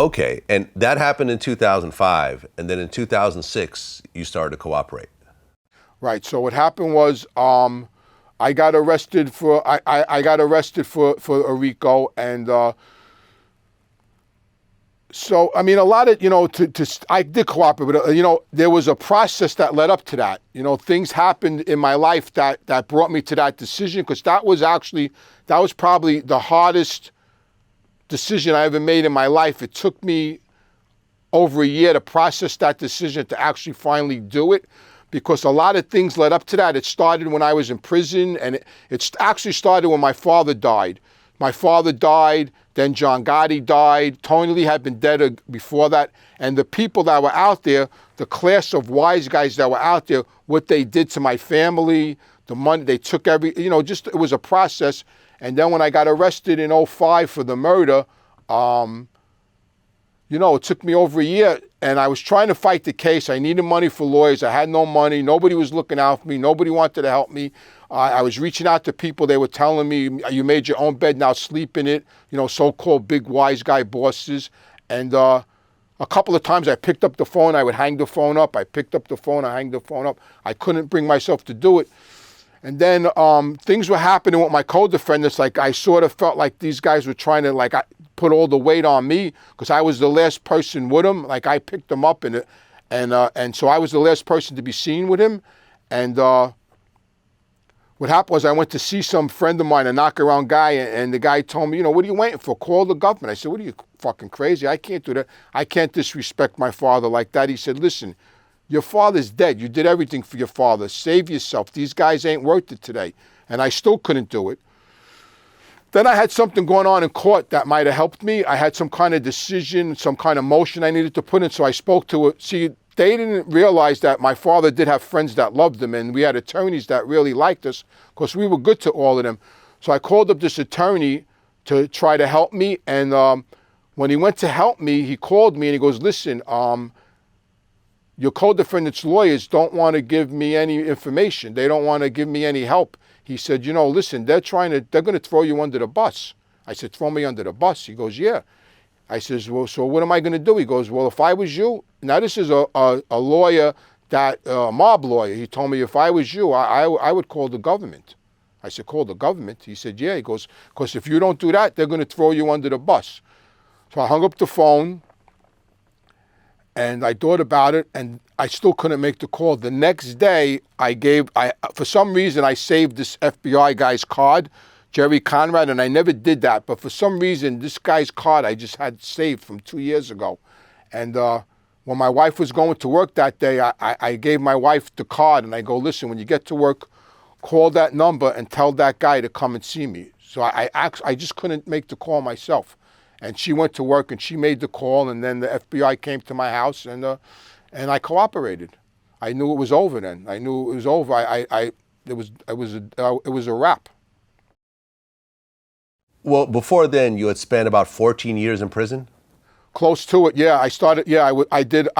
Okay, and that happened in 2005, and then in 2006, you started to cooperate. Right. So what happened was, I got arrested for I got arrested for a RICO, and so I mean a lot of I did cooperate, but there was a process that led up to that. Things happened in my life that brought me to that decision, because that was probably the hardest decision I ever made in my life. It took me over a year to process that decision, to actually finally do it, because a lot of things led up to that. It started when I was in prison, and it actually started when my father died. My father died, then John Gotti died. Tony Lee had been dead before that. And the people that were out there, the class of wise guys that were out there, what they did to my family, the money, they took it was a process. And then when I got arrested in 2005 for the murder, it took me over a year, and I was trying to fight the case. I needed money for lawyers. I had no money. Nobody was looking out for me. Nobody wanted to help me. I was reaching out to people. They were telling me, you made your own bed, now sleep in it, so-called big wise guy bosses. And a couple of times I picked up the phone. I would hang the phone up. I picked up the phone. I hang the phone up. I couldn't bring myself to do it. And then things were happening with my co-defendants. Like, I sort of felt like these guys were trying to put all the weight on me, because I was the last person with him. Like, I picked him up, and so I was the last person to be seen with him. And what happened was I went to see some friend of mine, a knockaround guy, and the guy told me, what are you waiting for? Call the government. I said, what are you, fucking crazy? I can't do that. I can't disrespect my father like that. He said, listen, your father's dead. You did everything for your father. Save yourself. These guys ain't worth it today. And I still couldn't do it. Then I had something going on in court that might have helped me. I had some kind of decision, some kind of motion I needed to put in. So I spoke to it. See, they didn't realize that my father did have friends that loved him, and we had attorneys that really liked us, because we were good to all of them. So I called up this attorney to try to help me. And when he went to help me, he called me and he goes, listen, your co-defendants' lawyers don't want to give me any information. They don't want to give me any help. He said, listen, they're going to throw you under the bus. I said, throw me under the bus? He goes, yeah. I says, well, so what am I going to do? He goes, well, if I was you, now this is a lawyer, a mob lawyer. He told me, if I was you, I would call the government. I said, call the government? He said, yeah. He goes, because if you don't do that, they're going to throw you under the bus. So I hung up the phone. And I thought about it, and I still couldn't make the call. The next day, for some reason, I saved this FBI guy's card, Jerry Conrad, and I never did that. But for some reason, this guy's card I just had saved from 2 years ago. And when my wife was going to work that day, I gave my wife the card, and I go, listen, when you get to work, call that number and tell that guy to come and see me. So I just couldn't make the call myself. And she went to work and she made the call, and then the FBI came to my house, and I cooperated. I knew it was over then. I knew it was over. It was a wrap. Well, before then, you had spent about 14 years in prison? Close to it, yeah. I started, yeah, I did,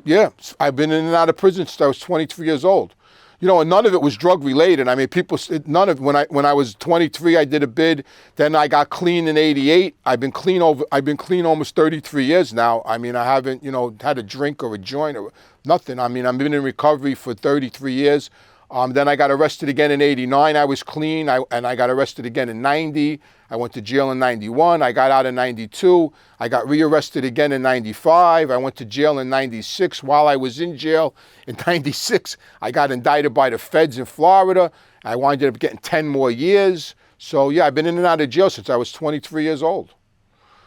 yeah. I've been in and out of prison since I was 23 years old. And none of it was drug related. I mean, when I was 23, I did a bid. Then I got clean in 88. I've been clean almost 33 years now. I mean, I haven't, had a drink or a joint or nothing. I mean, I've been in recovery for 33 years. Then I got arrested again in 89. I was clean, and I got arrested again in 90. I went to jail in 91. I got out in 92. I got rearrested again in 95. I went to jail in 96. While I was in jail in 96, I got indicted by the feds in Florida. I wound up getting 10 more years. So yeah, I've been in and out of jail since I was 23 years old.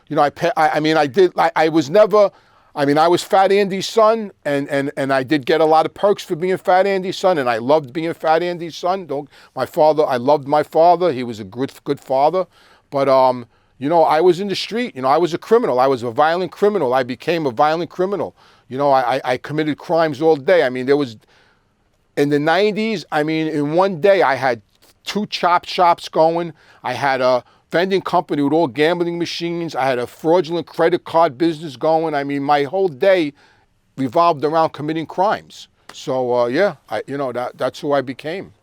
I was Fat Andy's son, and I did get a lot of perks for being Fat Andy's son, and I loved being Fat Andy's son. I loved my father. He was a good father. But, I was in the street. I was a criminal. I was a violent criminal. I became a violent criminal. I committed crimes all day. I mean, there was, in the 90s, in one day I had 2 chop shops going. I had a vending company with all gambling machines. I had a fraudulent credit card business going. I mean, my whole day revolved around committing crimes. So, that's who I became.